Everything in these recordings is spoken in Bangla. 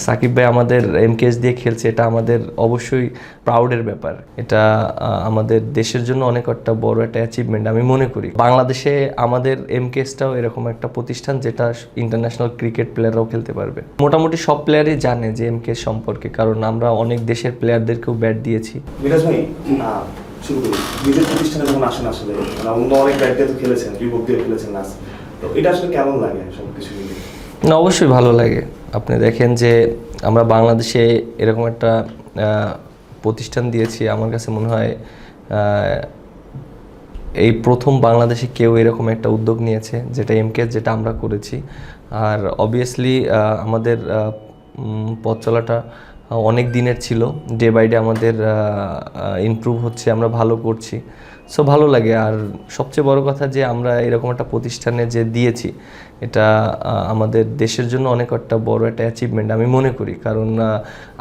সাকিব ভাই আমাদের এমকেএস দিয়ে খেলছে, এটা আমাদের অবশ্যই প্রাউডের ব্যাপার। এটা আমাদের দেশের জন্য অনেক একটা বড় একটা অ্যাচিভমেন্ট আমি মনে করি। বাংলাদেশে আমাদের এমকেএসটাও এরকম একটা প্রতিষ্ঠান যেটা ইন্টারন্যাশনাল ক্রিকেট প্লেয়াররাও খেলতে পারবে। মোটামুটি সব প্লেয়ারই জানে যে এমকেএস সম্পর্কে, কারণ আমরা অনেক দেশের প্লেয়ারদেরকেও ব্যাট দিয়েছি। মিরাজ ভাই, শুরু করি। নিজের প্রতিষ্ঠানে যখন আসেন আসলে অন্য অনেক ব্যাট দিয়ে তো খেলেছেন, রিবক দিয়ে খেলেছেন লাস্ট, তো এটা আসলে কেমন লাগে সব কিছু মিলে? না, অবশ্যই ভালো লাগে। আপনি দেখেন যে আমরা বাংলাদেশে এরকম একটা প্রতিষ্ঠান দিয়েছি, আমার কাছে মনে হয় এই প্রথম বাংলাদেশে কেউ এরকম একটা উদ্যোগ নিয়েছে, যেটা এমকেএস, যেটা আমরা করেছি। আর অবভিয়াসলি আমাদের পথ চলাটা অনেক দিনের ছিল, ডে বাই ডে আমাদের ইমপ্রুভ হচ্ছে, আমরা ভালো করছি। সো ভালো লাগে। আর সবচেয়ে বড় কথা যে আমরা এরকম একটা প্রতিষ্ঠানে যে দিয়েছি, এটা আমাদের দেশের জন্য অনেক একটা বড় একটা অ্যাচিভমেন্ট আমি মনে করি। কারণ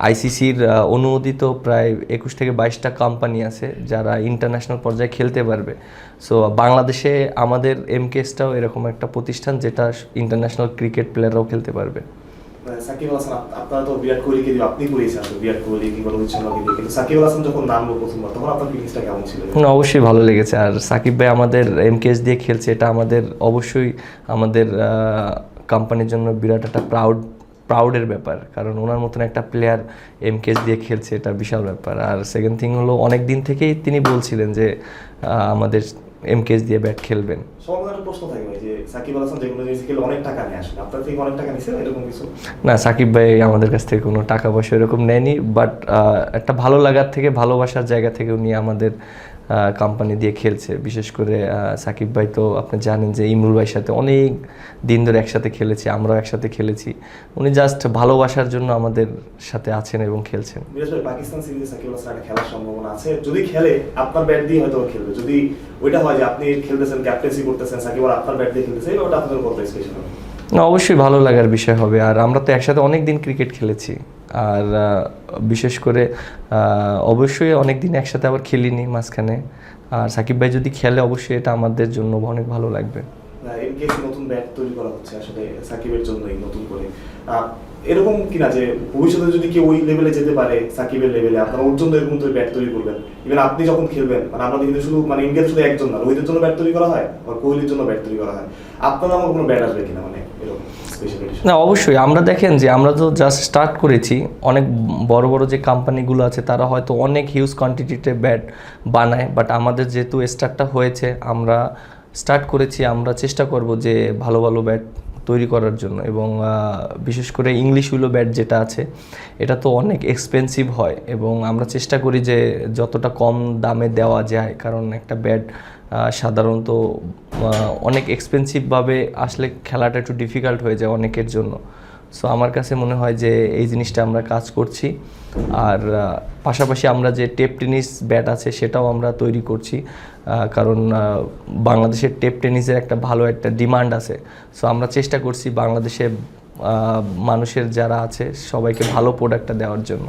আইসিসির অনুমোদিত প্রায় 21 থেকে 22টা কোম্পানি আছে যারা ইন্টারন্যাশনাল পর্যায়ে খেলতে পারবে। সো বাংলাদেশে আমাদের এমকেএসটাও এরকম একটা প্রতিষ্ঠান যেটা ইন্টারন্যাশনাল ক্রিকেট প্লেয়াররাও খেলতে পারবে। সাকিব আল হাসান, আপনারা তো বিরাট কোহলিকে দিয়ে আপনি করেছেন আসলে, বিরাট কোহলি কিংবা রোহিত শর্মাকে দিয়ে, কিন্তু সাকিব আল হাসান যখন নামলো প্রথমবার তখন আপনার ফিলিংসটা কেমন ছিল? অবশ্যই ভালো লেগেছে। আর সাকিব ভাই আমাদের এমকেএস দিয়ে খেলছে, এটা আমাদের অবশ্যই আমাদের কোম্পানির জন্য বিরাট একটা প্রাউডের ব্যাপার। কারণ ওনার মতন একটা প্লেয়ার এমকেএস দিয়ে খেলছে, এটা বিশাল ব্যাপার। আর সেকেন্ড থিং হলো, অনেক দিন থেকেই তিনি বলছিলেন যে আমাদের এমকেএস দিয়ে ব্যাট খেলবেন। প্রশ্ন থাকে ভাই যে সাকিব আল হাসান যেগুলো নিয়েছে খেলে অনেক টাকা নিয়ে আসলে, আপনার থেকে অনেক টাকা নিয়েছে এরকম কিছু? না, সাকিব ভাই আমাদের কাছ থেকে কোনো টাকা পয়সা এরকম নেয়নি, বাট একটা ভালো লাগার থেকে, ভালোবাসার জায়গা থেকে উনি আমাদের কোম্পানি দিয়ে খেলছে। বিশেষ করে সাকিব ভাই তো আপনি জানেন যে ইমরুল ভাইয়ের সাথে অনেক দিন ধরে একসাথে খেলেছি, আমরাও একসাথে খেলেছি। উনি জাস্ট ভালোবাসার জন্য আমাদের সাথে আছেন এবং খেলছেন। পাকিস্তান সিরিজে সাকিব আল হাসান খেলার সম্ভাবনা আছে, যদি খেলে আপনার ব্যাট দিয়ে হয়তো খেলবে। যদি ওইটা হয় যে আপনি খেলতেছেন, ক্যাপ্টেন্সি করতেছেন, সাকিব আর আপনার ব্যাট দিয়ে খেলতেছে, ওটা আপনাদের কত স্পেশাল হবে? না, অবশ্যই ভালো লাগার বিষয় হবে। আর আমরা তো একসাথে অনেক দিন ক্রিকেট খেলেছি। আর বিশেষ করে অবশ্যই অনেক দিন একসাথে আবার খেলিনি মাঝখানে। আর সাকিব ভাই যদি খেলে অবশ্যই এটা আমাদের জন্য অনেক ভালো লাগবে। এমকেএস নতুন ব্যাট তৈরি করা হচ্ছে আসলে সাকিবের জন্যই নতুন করে, এরকম কিনা যে ভবিষ্যতে যদি কেউ ওই লেভেলে যেতে পারে সাকিবের লেভেলে, আপনারা ওর জন্য এরকম তো ব্যাট তৈরি করবেন? ইভেন আপনি যখন খেলবেন, মানে আমরা কিন্তু শুধু ইন্ডিয়ার শুধু একজন না, রোহিতের জন্য ব্যাট তৈরি করা হয় আর কোহলির জন্য ব্যাট তৈরি করা হয়, আপনার আমার কোনো ব্যাট আসবে কিনা মানে এরকম? না, অবশ্যই। আমরা দেখেন যে আমরা তো জাস্ট স্টার্ট করেছি। অনেক বড় বড় যে কোম্পানিগুলো আছে তারা হয়তো অনেক হিউজ কোয়ান্টিটিতে ব্যাট বানায়, বাট আমাদের যেহেতু স্টার্টটা হয়েছে, আমরা স্টার্ট করেছি, আমরা চেষ্টা করব যে ভালো ভালো ব্যাট তৈরি করার জন্য। এবং বিশেষ করে ইংলিশ উইলো ব্যাট যেটা আছে, এটা তো অনেক এক্সপেন্সিভ হয়, এবং আমরা চেষ্টা করি যে যতটা কম দামে দেওয়া যায়, কারণ একটা ব্যাট সাধারণত অনেক এক্সপেন্সিভভাবে আসলে খেলাটা একটু ডিফিকাল্ট হয়ে যায় অনেকের জন্য। সো আমার কাছে মনে হয় যে এই জিনিসটা আমরা কাজ করছি। আর পাশাপাশি আমরা যে টেপ টেনিস ব্যাট আছে সেটাও আমরা তৈরি করছি, কারণ বাংলাদেশের টেপ টেনিসের একটা ভালো একটা ডিমান্ড আছে। সো আমরা চেষ্টা করছি বাংলাদেশে মানুষের যারা আছে সবাইকে ভালো প্রোডাক্টটা দেওয়ার জন্য।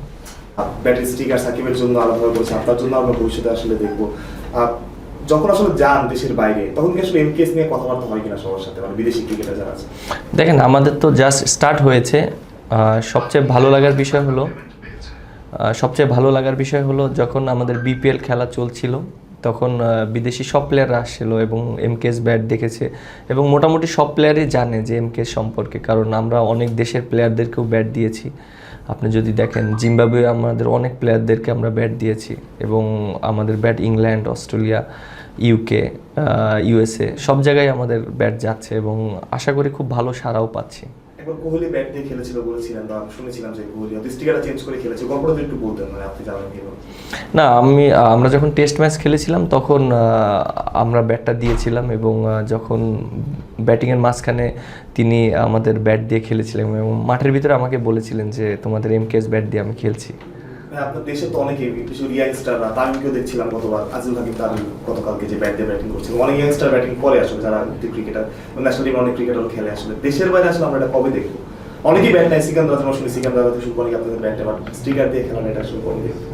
ব্যাটের স্টিকার সাকিবের জন্য আলাদা করছে, আপনার জন্য আমরা ভবিষ্যতে আসলে দেখবো। যখন আসলে যান দেশের বাইরে, তখন কি আসলে এমকেএস নিয়ে কথাবার্তা হয় কিনা সবার সাথে, মানে বিদেশি ক্রিকেটার যারা আছে? দেখেন, আমাদের তো জাস্ট স্টার্ট হয়েছে। সবচেয়ে ভালো লাগার বিষয় হলো যখন আমাদের বিপিএল খেলা চলছিল, তখন বিদেশি সব প্লেয়াররা আসছিল এবং এমকেএস ব্যাট দেখেছে, এবং মোটামুটি সব প্লেয়ারই জানে যে এমকেএস সম্পর্কে, কারণ আমরা অনেক দেশের প্লেয়ারদেরকেও ব্যাট দিয়েছি। আপনি যদি দেখেন, জিম্বাবুয়ে আমাদের অনেক প্লেয়ারদেরকে আমরা ব্যাট দিয়েছি, এবং আমাদের bat England, Australia, UK, USA সব জায়গায় আমাদের ব্যাট যাচ্ছে, এবং আশা করি খুব ভালো সাড়াও পাচ্ছি। একবার কোহলি ব্যাট দিয়ে খেলেছিল বলেছিলেন, বা শুনেছিলাম যে কোহলি স্টিকারটা চেঞ্জ করে খেলেছে, গল্পটা একটু বলতেন, মানে আপনি জানেন কি? না, আমরা যখন টেস্ট ম্যাচ খেলেছিলাম তখন আমরা ব্যাটটা দিয়েছিলাম, এবং যখন ব্যাটিংয়ের মাঝখানে তিনি আমাদের ব্যাট দিয়ে খেলেছিলেন, এবং মাঠের ভিতরে আমাকে বলেছিলেন যে তোমাদের এমকেএস ব্যাট দিয়ে আমি খেলছি। আপনার দেশে তো অনেকেই, কিছু ইয়াংস্টাররা, তামিমকেও দেখছিলাম গতবার, আজিজুল হাকিম তামিম গতকালকে যে ব্যাট দিয়ে ব্যাটিং করছে, অনেক ইয়াংস্টার ব্যাটিং করে আসলে, যারা ক্রিকেটার, ন্যাশনাল টিমে অনেক ক্রিকেটার খেলে আসলে। দেশের বাইরে আসলে আমরা এটা কবে দেখবো? অনেকেই ব্যাট নেয়, সিকান্দার, আমরা শুনি সিকান্দার শুরু করে আপনাদের ব্যাটে, বাট স্টিকার দিয়ে খেলা এটা আসলে কবে দেখবো?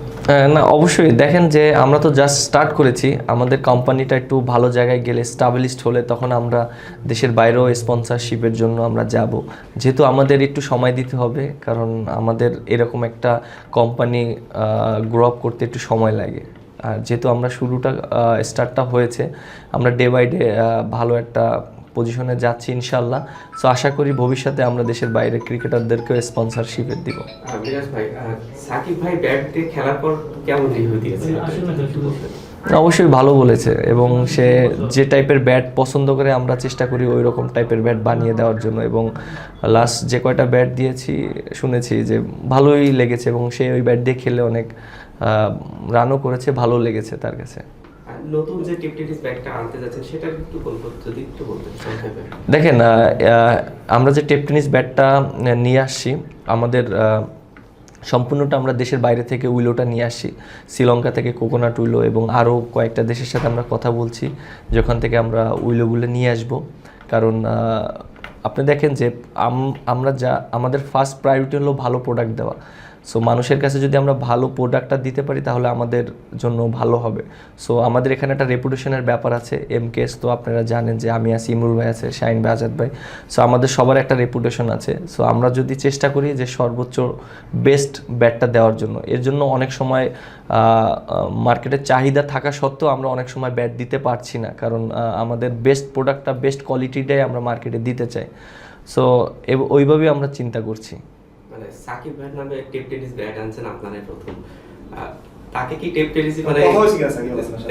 না অবশ্যই দেখেন যে আমরা তো জাস্ট স্টার্ট করেছি, আমাদের কোম্পানিটা একটু ভালো জায়গায় গেলে স্টাবলিশড হলে তখন আমরা দেশের বাইরেও স্পন্সরশিপের জন্য আমরা যাব। যেহেতু আমাদের একটু সময় দিতে হবে, কারণ আমাদের এরকম একটা কোম্পানি গ্রো আপ করতে একটু সময় লাগে। আর যেহেতু আমরা স্টার্টটা হয়েছে, আমরা ডে বাই ডে ভালো একটা পজিশনে যাচ্ছি ইনশাল্লাহ। সো আশা করি ভবিষ্যতে আমরা দেশের বাইরে ক্রিকেটারদেরকেও স্পন্সরশিপের দিব। বিরাজ ভাই, সাকিব ভাই ব্যাট দিয়ে খেলার পর কেমন রিভিউ দিয়েছে? অবশ্যই ভালো বলেছে, এবং সে যে টাইপের ব্যাট পছন্দ করে আমরা চেষ্টা করি ওই রকম টাইপের ব্যাট বানিয়ে দেওয়ার জন্য, এবং লাস্ট যে কয়টা ব্যাট দিয়েছি শুনেছি যে ভালোই লেগেছে, এবং সে ওই ব্যাট দিয়ে খেলে অনেক রানও করেছে, ভালো লেগেছে তার কাছে। নতুন যে টিপ টেনিস ব্যাটটা আনতে যাচ্ছেন সেটা একটু বলবো, যদি একটু বলতেন সংক্ষেপে। দেখেন আমরা যে টেপ টেনিস ব্যাটটা নিয়ে আসছি, আমাদের সম্পূর্ণটা আমরা দেশের বাইরে থেকে উইলোটা নিয়ে আসি, শ্রীলঙ্কা থেকে কোকোনাট উইলো, এবং আরও কয়েকটা দেশের সাথে আমরা কথা বলছি যেখান থেকে আমরা উইলোগুলো নিয়ে আসব। কারণ আপনি দেখেন যে আমাদের ফার্স্ট প্রায়োরিটি হলো ভালো প্রোডাক্ট দেওয়া। সো মানুষের কাছে যদি আমরা ভালো প্রোডাক্টটা দিতে পারি তাহলে আমাদের জন্য ভালো হবে। সো আমাদের এখানে একটা রেপুটেশনের ব্যাপার আছে। এমকেএস তো আপনারা জানেন যে আমি আছি, ইমরুল ভাই আছে, শাহিন ভাই, আজাদ ভাই। সো আমাদের সবার একটা রেপুটেশন আছে। সো আমরা যদি চেষ্টা করি যে সর্বোচ্চ বেস্ট ব্যাটটা দেওয়ার জন্য, এর জন্য অনেক সময় মার্কেটের চাহিদা থাকা সত্ত্বেও আমরা অনেক সময় ব্যাট দিতে পারছি না, কারণ আমাদের বেস্ট প্রোডাক্টটা, বেস্ট কোয়ালিটিটাই আমরা মার্কেটে দিতে চাই। সো ওইভাবেই আমরা চিন্তা করছি। মানে সাকিব ভাইয়ের নামে টেপ টেনিস ব্যাট আনছেন আপনারাই প্রথম, তাকে কি টেপ টেনিস মানে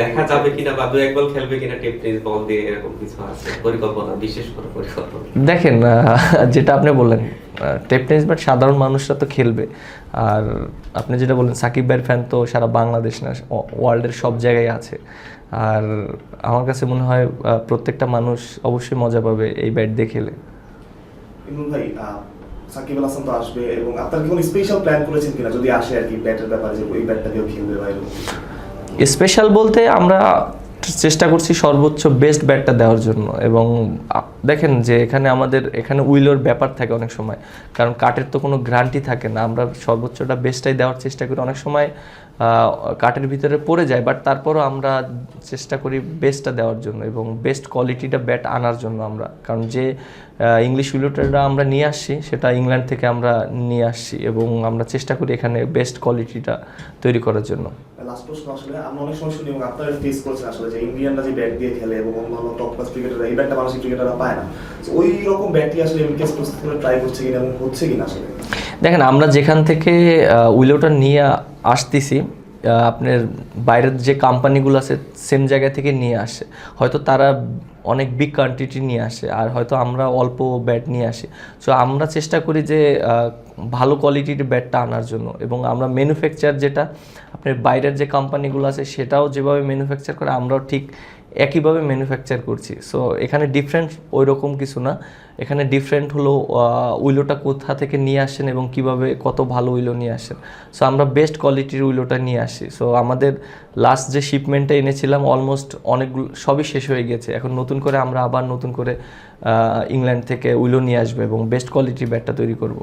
দেখা যাবে কিনা বা দু এক বল খেলবে কিনা টেপ টেনিস বল দিয়ে, এরকম কিছু আছে পরিকল্পনা, বিশেষ করে পরিকল্পনা? দেখেন যেটা আপনি বললেন, টেপ টেনিস ব্যাট সাধারণ মানুষরা তো খেলবে, আর আপনি যেটা বললেন সাকিব ভাইয়ের ফ্যান তো সারা বাংলাদেশ না, ওয়ার্ল্ডের সব জায়গায় আছে। আর আমার কাছে মনে হয় প্রত্যেকটা মানুষ অবশ্যই মজা পাবে এই ব্যাট দিয়ে খেলে। ভাই, সাকিব আল হাসান তো আসবে, এবং আপনার কি কোনো স্পেশাল প্ল্যান করেছেন কিনা যদি আসে আর কি ব্যাটের ব্যাপারে, যে ওই ব্যাটটা দিয়েও খেলবে বা এরকম? স্পেশাল বলতে আমরা চেষ্টা করছি সর্বোচ্চ বেস্ট ব্যাটটা দেওয়ার জন্য, এবং দেখেন যে এখানে উইলোর ব্যাপার থাকে অনেক সময়, কারণ কাঠের তো কোনো গ্যারান্টি থাকে না। আমরা সর্বোচ্চটা বেস্টটাই দেওয়ার চেষ্টা করি, অনেক সময় কাঠের ভিতরে পড়ে যায়, বাট তারপরও আমরা চেষ্টা করি বেস্টটা দেওয়ার জন্য এবং বেস্ট কোয়ালিটিটা ব্যাট আনার জন্য আমরা, কারণ যে ইংলিশ উইলোটা আমরা নিয়ে আসছি সেটা ইংল্যান্ড থেকে আমরা নিয়ে আসছি, এবং আমরা চেষ্টা করি এখানে বেস্ট কোয়ালিটিটা তৈরি করার জন্য। লাস্ট প্রশ্ন, আসলে আমরা অনেক সময় শুনি এবং আপনারা ফেস করছেন আসলে যে ইন্ডিয়ানরা যে ব্যাট দিয়ে খেলে এবং অন্যান্য টপ ক্লাস ক্রিকেটাররা এই ব্যাটটা বাংলাদেশি ক্রিকেটাররা পায় না, ওই রকম ব্যাটই আসলে এমকেএস প্রস্তুত করে ট্রাই করছে কিনা এবং হচ্ছে কিনা আসলে? দেখেন আমরা যেখান থেকে উইলোটা নিয়ে আসতেছি, আপনার বাইরের যে কোম্পানিগুলো আছে সেম জায়গা থেকে নিয়ে আসে, হয়তো তারা অনেক বিগ কোয়ান্টিটি নিয়ে আসে, আর হয়তো আমরা অল্প ব্যাট নিয়ে আসি। সো আমরা চেষ্টা করি যে ভালো কোয়ালিটির ব্যাটটা আনার জন্য, এবং আমরা ম্যানুফ্যাকচার যেটা আপনার বাইরের যে কোম্পানিগুলো আছে সেটাও যেভাবে ম্যানুফ্যাকচার করে আমরাও ঠিক একইভাবে ম্যানুফ্যাকচার করছি। সো এখানে ডিফারেন্ট ওই রকম কিছু না, এখানে ডিফারেন্ট হলো উইলোটা কোথা থেকে নিয়ে আসেন এবং কিভাবে কত ভালো উইলো নিয়ে আসেন। সো আমরা বেস্ট কোয়ালিটির উইলোটা নিয়ে আসি। সো আমাদের লাস্ট যে শিপমেন্টটা এনেছিলাম অলমোস্ট অনেকগুলো সবই শেষ হয়ে গেছে, এখন নতুন করে আমরা আবার নতুন করে ইংল্যান্ড থেকে উইলো নিয়ে আসবো এবং বেস্ট কোয়ালিটির ব্যাটটা তৈরি করব।